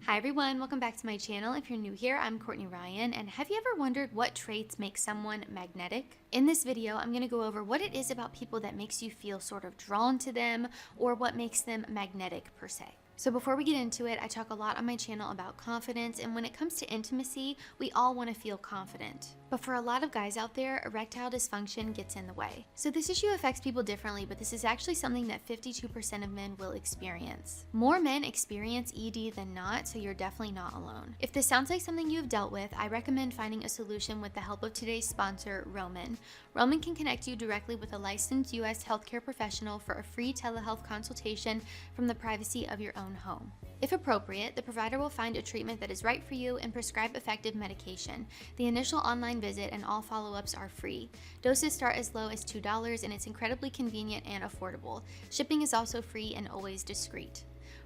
Hi everyone, welcome back to my channel. If you're new here, I'm Courtney Ryan, and have you ever wondered what traits make someone magnetic? In this video, I'm going to go over what it is about people that makes you feel sort of drawn to them, or what makes them magnetic per se. So before we get into it, I talk a lot on my channel about confidence, and when it comes to intimacy, we all want to feel confident. But for a lot of guys out there, erectile dysfunction gets in the way. So this issue affects people differently, but this is actually something that 52% of men will experience. More men experience ED than not, so you're definitely not alone. If this sounds like something you've dealt with, I recommend finding a solution with the help of today's sponsor, Roman. Roman can connect you directly with a licensed US healthcare professional for a free telehealth consultation from the privacy of your own home. If appropriate, the provider will find a treatment that is right for you and prescribe effective medication. The initial online visit and all follow-ups are free. Doses start as low as $2 and it's incredibly convenient and affordable. Shipping is also free and always discreet.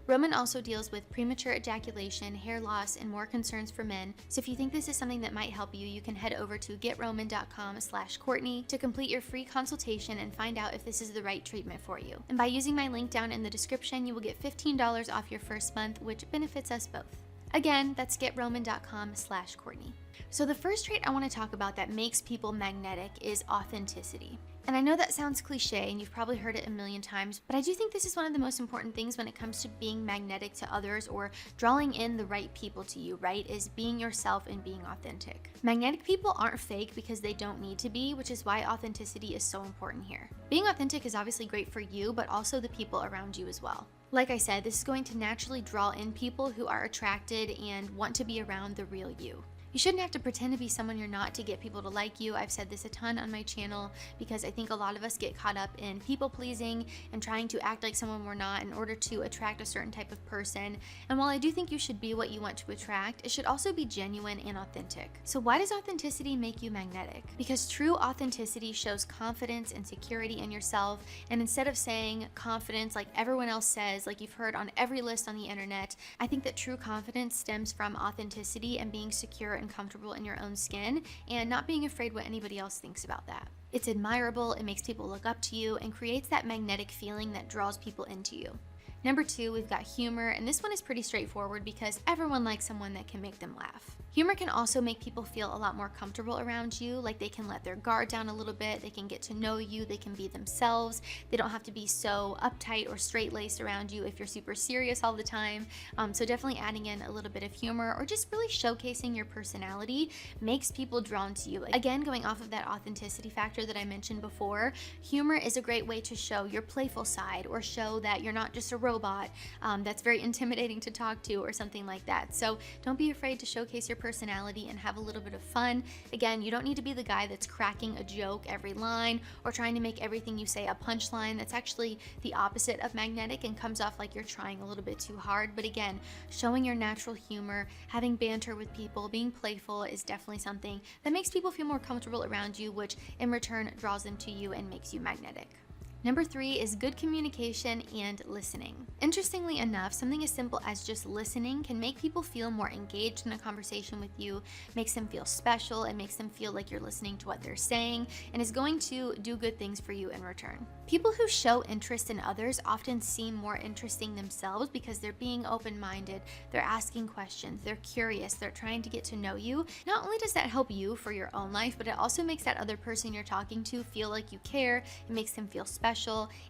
Roman also deals with premature ejaculation, hair loss, and more concerns for men, so if you think this is something that might help you, you can head over to getroman.com/Courtney to complete your free consultation and find out if this is the right treatment for you. And by using my link down in the description, you will get $15 off your first month, which benefits us both. Again, that's getroman.com/Courtney. So the first trait I want to talk about that makes people magnetic is authenticity. And I know that sounds cliche and you've probably heard it a million times, but I do think this is one of the most important things when it comes to being magnetic to others or drawing in the right people to you, right? Is being yourself and being authentic. Magnetic people aren't fake because they don't need to be, which is why authenticity is so important here. Being authentic is obviously great for you, but also the people around you as well. Like I said, this is going to naturally draw in people who are attracted and want to be around the real you. You shouldn't have to pretend to be someone you're not to get people to like you. I've said this a ton on my channel because I think a lot of us get caught up in people pleasing and trying to act like someone we're not in order to attract a certain type of person. And while I do think you should be what you want to attract, it should also be genuine and authentic. So why does authenticity make you magnetic? Because true authenticity shows confidence and security in yourself. And instead of saying confidence like everyone else says, like you've heard on every list on the internet, I think that true confidence stems from authenticity and being secure and comfortable in your own skin and not being afraid what anybody else thinks about that. It's admirable, it makes people look up to you, and creates that magnetic feeling that draws people into you. Number 2, we've got humor, and this one is pretty straightforward because everyone likes someone that can make them laugh. Humor can also make people feel a lot more comfortable around you, like they can let their guard down a little bit, they can get to know you, they can be themselves, they don't have to be so uptight or straight-laced around you if you're super serious all the time. So definitely adding in a little bit of humor or just really showcasing your personality makes people drawn to you. Again, going off of that authenticity factor that I mentioned before, humor is a great way to show your playful side or show that you're not just a robot that's very intimidating to talk to or something like that. So don't be afraid to showcase your personality and have a little bit of fun. Again, you don't need to be the guy that's cracking a joke every line or trying to make everything you say a punchline. That's actually the opposite of magnetic and comes off like you're trying a little bit too hard. But again, showing your natural humor, having banter with people, being playful is definitely something that makes people feel more comfortable around you, which in return draws them to you and makes you magnetic. Number 3 is good communication and listening. Interestingly enough, something as simple as just listening can make people feel more engaged in a conversation with you, makes them feel special, and makes them feel like you're listening to what they're saying, and is going to do good things for you in return. People who show interest in others often seem more interesting themselves because they're being open-minded, they're asking questions, they're curious, they're trying to get to know you. Not only does that help you for your own life, but it also makes that other person you're talking to feel like you care, it makes them feel special,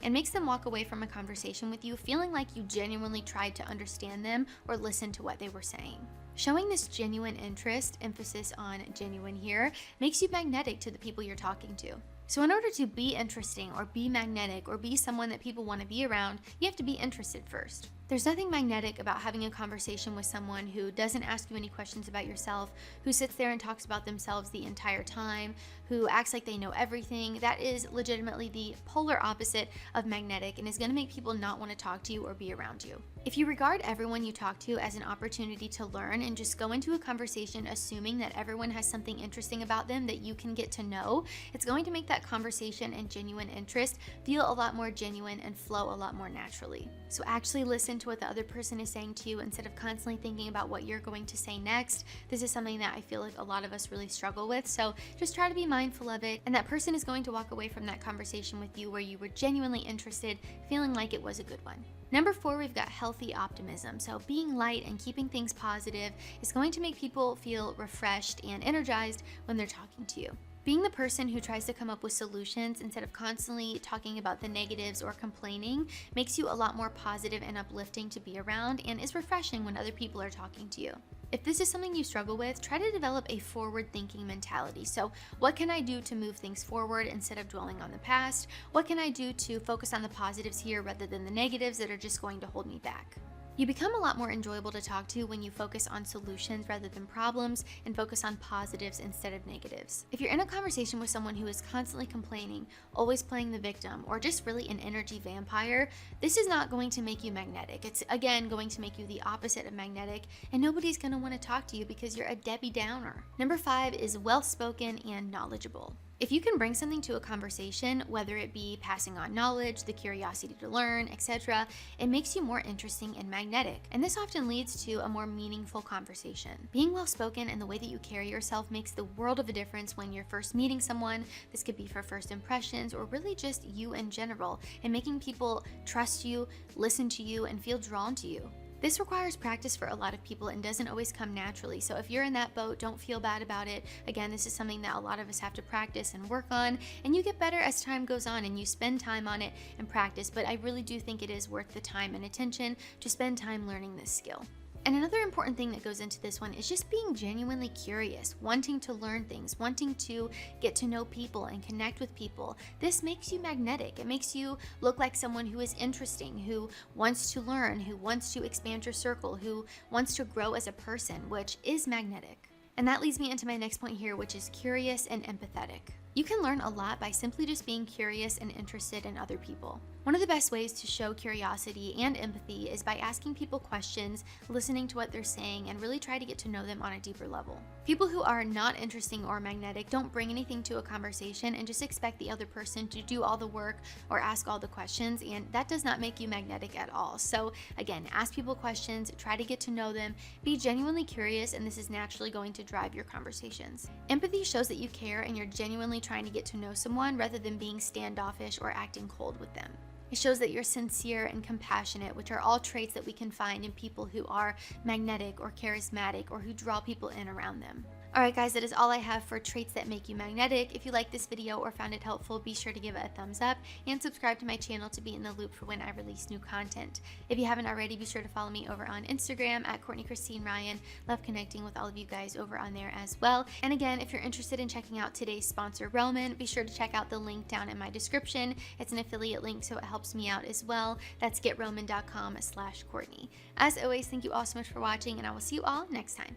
and makes them walk away from a conversation with you feeling like you genuinely tried to understand them or listen to what they were saying. Showing this genuine interest, emphasis on genuine here, makes you magnetic to the people you're talking to. So in order to be interesting or be magnetic or be someone that people want to be around, you have to be interested first. There's nothing magnetic about having a conversation with someone who doesn't ask you any questions about yourself, who sits there and talks about themselves the entire time, who acts like they know everything. That is legitimately the polar opposite of magnetic and is going to make people not want to talk to you or be around you. If you regard everyone you talk to as an opportunity to learn and just go into a conversation assuming that everyone has something interesting about them that you can get to know, it's going to make that conversation and genuine interest feel a lot more genuine and flow a lot more naturally. So actually listen to what the other person is saying to you instead of constantly thinking about what you're going to say next. This is something that I feel like a lot of us really struggle with. So just try to be mindful of it. And that person is going to walk away from that conversation with you where you were genuinely interested, feeling like it was a good one. Number 4, we've got healthy optimism. So being light and keeping things positive is going to make people feel refreshed and energized when they're talking to you. Being the person who tries to come up with solutions instead of constantly talking about the negatives or complaining makes you a lot more positive and uplifting to be around and is refreshing when other people are talking to you. If this is something you struggle with, try to develop a forward-thinking mentality. So what can I do to move things forward instead of dwelling on the past? What can I do to focus on the positives here rather than the negatives that are just going to hold me back? You become a lot more enjoyable to talk to when you focus on solutions rather than problems and focus on positives instead of negatives. If you're in a conversation with someone who is constantly complaining, always playing the victim, or just really an energy vampire, this is not going to make you magnetic. It's again going to make you the opposite of magnetic, and nobody's going to want to talk to you because you're a Debbie Downer. Number 5 is well-spoken and knowledgeable. If you can bring something to a conversation, whether it be passing on knowledge, the curiosity to learn, etc., it makes you more interesting and magnetic, and this often leads to a more meaningful conversation. Being well-spoken and the way that you carry yourself makes the world of a difference when you're first meeting someone. This could be for first impressions or really just you in general, and making people trust you, listen to you, and feel drawn to you. This requires practice for a lot of people and doesn't always come naturally. So if you're in that boat, don't feel bad about it. Again, this is something that a lot of us have to practice and work on, and you get better as time goes on and you spend time on it and practice. But I really do think it is worth the time and attention to spend time learning this skill. And another important thing that goes into this one is just being genuinely curious, wanting to learn things, wanting to get to know people and connect with people. This makes you magnetic. It makes you look like someone who is interesting, who wants to learn, who wants to expand your circle, who wants to grow as a person, which is magnetic. And that leads me into my next point here, which is curious and empathetic. You can learn a lot by simply just being curious and interested in other people. One of the best ways to show curiosity and empathy is by asking people questions, listening to what they're saying, and really try to get to know them on a deeper level. People who are not interesting or magnetic don't bring anything to a conversation and just expect the other person to do all the work or ask all the questions, and that does not make you magnetic at all. So again, ask people questions, try to get to know them, be genuinely curious, and this is naturally going to drive your conversations. Empathy shows that you care and you're genuinely trying to get to know someone rather than being standoffish or acting cold with them. It shows that you're sincere and compassionate, which are all traits that we can find in people who are magnetic or charismatic or who draw people in around them. Alright guys, that is all I have for traits that make you magnetic. If you liked this video or found it helpful, be sure to give it a thumbs up and subscribe to my channel to be in the loop for when I release new content. If you haven't already, be sure to follow me over on Instagram at Courtney Christine Ryan. Love connecting with all of you guys over on there as well. And again, if you're interested in checking out today's sponsor, Roman, be sure to check out the link down in my description. It's an affiliate link, so it helps me out as well. That's getroman.com/Courtney. As always, thank you all so much for watching, and I will see you all next time.